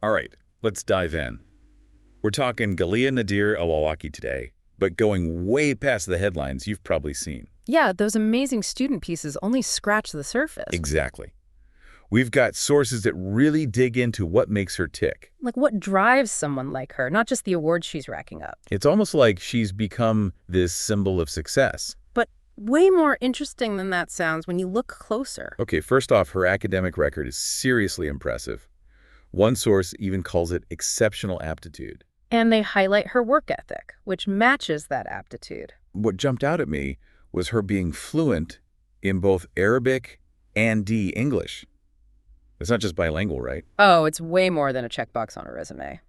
All right, let's dive in. We're talking Ghalia, Nader, Al-Awlaqi today, but going way past the headlines you've probably seen. Yeah, those amazing student pieces only scratch the surface. Exactly. We've got sources that really dig into what makes her tick. Like what drives someone like her, not just the awards she's racking up. It's almost like she's become this symbol of success. But way more interesting than that sounds when you look closer. Okay, first off, her academic record is seriously impressive. One source even calls it exceptional aptitude. And they highlight her work ethic, which matches that aptitude. What jumped out at me was her being fluent in both Arabic and English. It's not just bilingual, right? Oh, it's way more than a checkbox on a resume.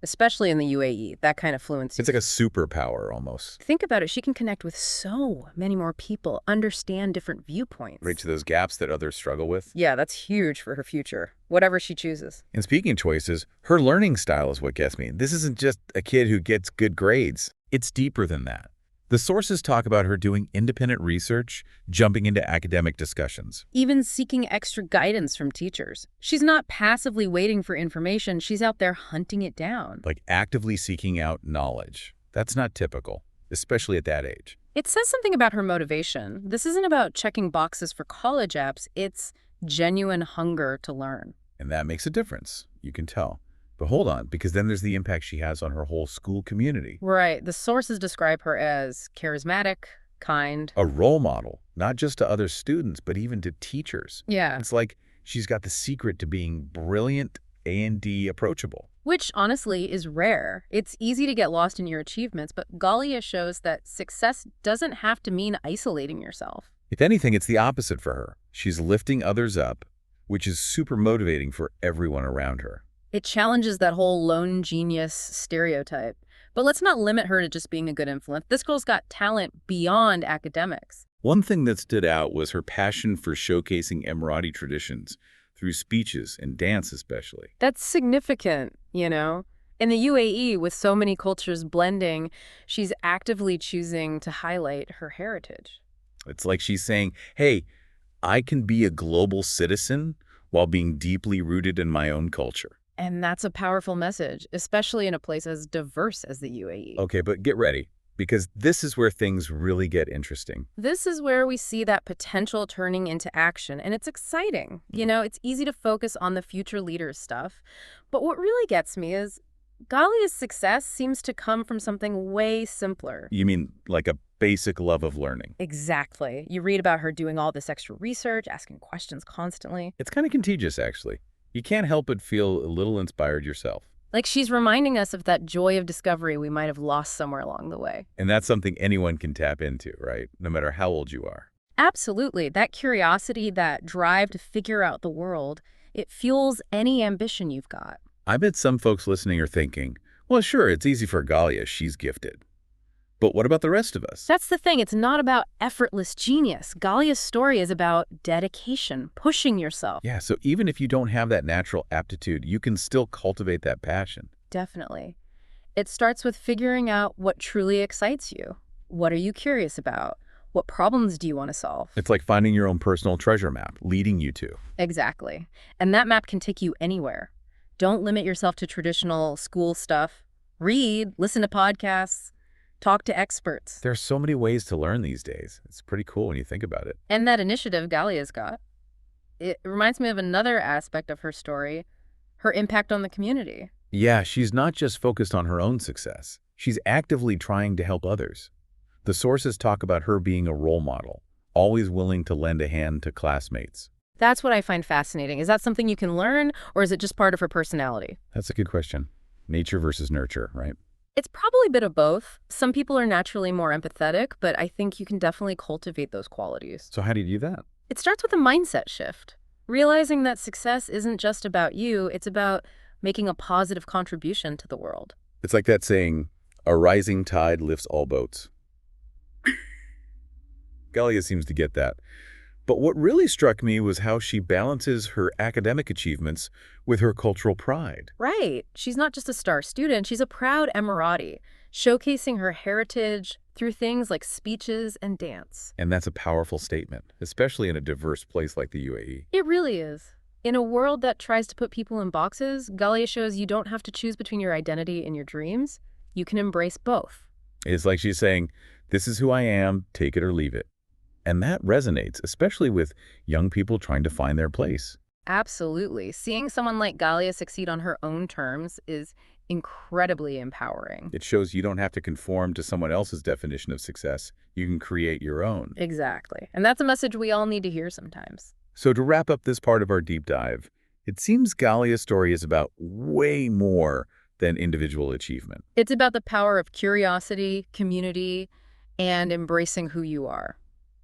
Especially in the UAE, that kind of fluency. It's like a superpower almost. Think about it, she can connect with so many more people, understand different viewpoints. Right to those gaps that others struggle with. Yeah, that's huge for her future, whatever she chooses. And speaking of choices, her learning style is what gets me. This isn't just a kid who gets good grades. It's deeper than that. The sources talk about her doing independent research, jumping into academic discussions. Even seeking extra guidance from teachers. She's not passively waiting for information, she's out there hunting it down. Like actively seeking out knowledge. That's not typical, especially at that age. It says something about her motivation. This isn't about checking boxes for college apps, it's genuine hunger to learn. And that makes a difference, you can tell. But hold on, because then there's the impact she has on her whole school community. Right. The sources describe her as charismatic, kind. A role model, not just to other students, but even to teachers. Yeah. It's like she's got the secret to being brilliant and approachable. Which, honestly, is rare. It's easy to get lost in your achievements, but Ghalia shows that success doesn't have to mean isolating yourself. If anything, it's the opposite for her. She's lifting others up, which is super motivating for everyone around her. It challenges that whole lone genius stereotype. But let's not limit her to just being a good influence. This girl's got talent beyond academics. One thing that stood out was her passion for showcasing Emirati traditions through speeches and dance especially. That's significant, you know? In the UAE, with so many cultures blending, she's actively choosing to highlight her heritage. It's like she's saying, hey, I can be a global citizen while being deeply rooted in my own culture. And that's a powerful message, especially in a place as diverse as the UAE. Okay, but get ready, because this is where things really get interesting. This is where we see that potential turning into action, and it's exciting. You know, it's easy to focus on the future leaders stuff, but what really gets me is Ghalia's success seems to come from something way simpler. You mean like a basic love of learning? Exactly. You read about her doing all this extra research, asking questions constantly. It's kind of contagious, actually. You can't help but feel a little inspired yourself. Like she's reminding us of that joy of discovery we might have lost somewhere along the way. And that's something anyone can tap into, right? No matter how old you are. Absolutely. That curiosity, that drive to figure out the world, it fuels any ambition you've got. I bet some folks listening are thinking, well, sure, it's easy for Ghalia, she's gifted. But what about the rest of us? That's the thing. It's not about effortless genius. Ghalia's story is about dedication, pushing yourself. Yeah, so even if you don't have that natural aptitude, you can still cultivate that passion. Definitely. It starts with figuring out what truly excites you. What are you curious about? What problems do you want to solve? It's like finding your own personal treasure map, leading you to. Exactly. And that map can take you anywhere. Don't limit yourself to traditional school stuff. Read, listen to podcasts. Talk to experts. There's so many ways to learn these days. It's pretty cool when you think about it. And that initiative Ghalia's got, it reminds me of another aspect of her story, her impact on the community. Yeah, she's not just focused on her own success. She's actively trying to help others. The sources talk about her being a role model, always willing to lend a hand to classmates. That's what I find fascinating. Is that something you can learn, or is it just part of her personality? That's a good question. Nature versus nurture, right? It's probably a bit of both. Some people are naturally more empathetic, but I think you can definitely cultivate those qualities. So how do you do that? It starts with a mindset shift. Realizing that success isn't just about you, it's about making a positive contribution to the world. It's like that saying, a rising tide lifts all boats. Ghalia seems to get that. But what really struck me was how she balances her academic achievements with her cultural pride. Right. She's not just a star student, she's a proud Emirati, showcasing her heritage through things like speeches and dance. And that's a powerful statement, especially in a diverse place like the UAE. It really is. In a world that tries to put people in boxes, Ghalia shows you don't have to choose between your identity and your dreams. You can embrace both. It's like she's saying, this is who I am, take it or leave it. And that resonates, especially with young people trying to find their place. Absolutely. Seeing someone like Ghalia succeed on her own terms is incredibly empowering. It shows you don't have to conform to someone else's definition of success. You can create your own. Exactly. And that's a message we all need to hear sometimes. So to wrap up this part of our deep dive, it seems Ghalia's story is about way more than individual achievement. It's about the power of curiosity, community, and embracing who you are.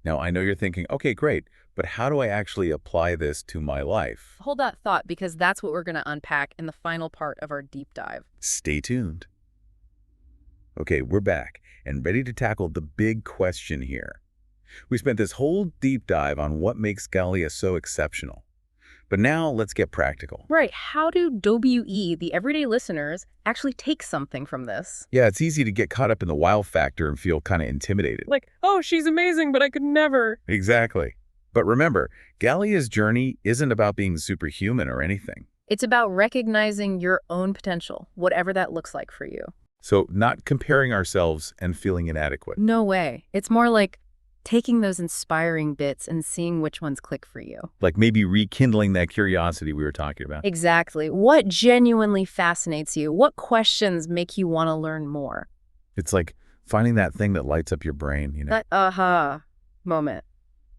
Now, I know you're thinking, okay, great, but how do I actually apply this to my life? Hold that thought, because that's what we're going to unpack in the final part of our deep dive. Stay tuned. Okay, we're back and ready to tackle the big question here. We spent this whole deep dive on what makes Ghalia so exceptional. But now let's get practical. Right. How do WE, the everyday listeners, actually take something from this? Yeah, it's easy to get caught up in the wow factor and feel kind of intimidated. Like, oh, she's amazing, but I could never. Exactly. But remember, Ghalia's journey isn't about being superhuman or anything. It's about recognizing your own potential, whatever that looks like for you. So not comparing ourselves and feeling inadequate. No way. It's more like taking those inspiring bits and seeing which ones click for you. Like maybe rekindling that curiosity we were talking about. Exactly. What genuinely fascinates you? What questions make you want to learn more? It's like finding that thing that lights up your brain, That aha moment.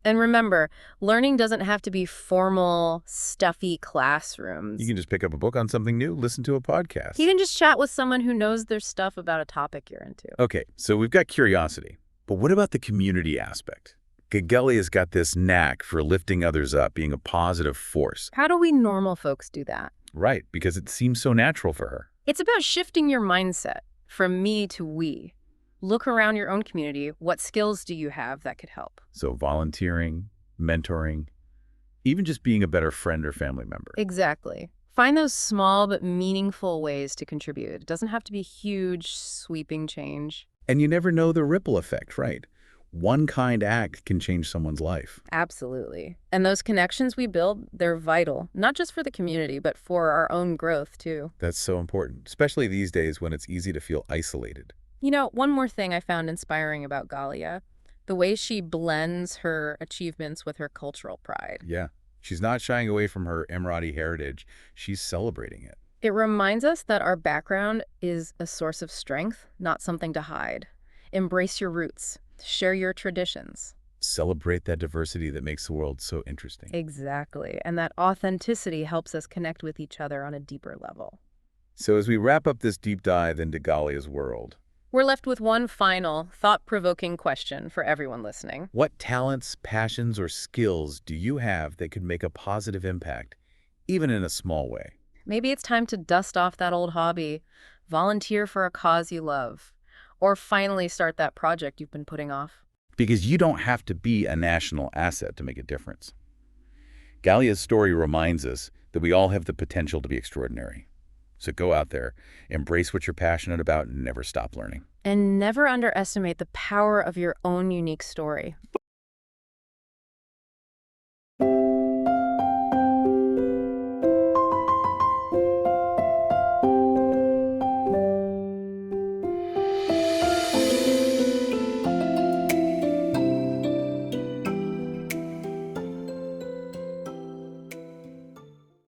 And remember, learning doesn't have to be formal, stuffy classrooms. You can just pick up a book on something new, listen to a podcast. You can just chat with someone who knows their stuff about a topic you're into. Okay, so we've got curiosity. But what about the community aspect? Ghalia's got this knack for lifting others up, being a positive force. How do we normal folks do that? Right, because it seems so natural for her. It's about shifting your mindset from me to we. Look around your own community. What skills do you have that could help? So volunteering, mentoring, even just being a better friend or family member. Exactly. Find those small but meaningful ways to contribute. It doesn't have to be huge, sweeping change. And you never know the ripple effect, right? One kind act can change someone's life. Absolutely. And those connections we build, they're vital, not just for the community, but for our own growth, too. That's so important, especially these days when it's easy to feel isolated. You know, one more thing I found inspiring about Ghalia, the way she blends her achievements with her cultural pride. Yeah, she's not shying away from her Emirati heritage. She's celebrating it. It reminds us that our background is a source of strength, not something to hide. Embrace your roots. Share your traditions. Celebrate that diversity that makes the world so interesting. Exactly. And that authenticity helps us connect with each other on a deeper level. So as we wrap up this deep dive into Ghalia's world, we're left with one final, thought-provoking question for everyone listening. What talents, passions, or skills do you have that could make a positive impact, even in a small way? Maybe it's time to dust off that old hobby, volunteer for a cause you love, or finally start that project you've been putting off. Because you don't have to be a national asset to make a difference. Ghalia's story reminds us that we all have the potential to be extraordinary. So go out there, embrace what you're passionate about, and never stop learning. And never underestimate the power of your own unique story.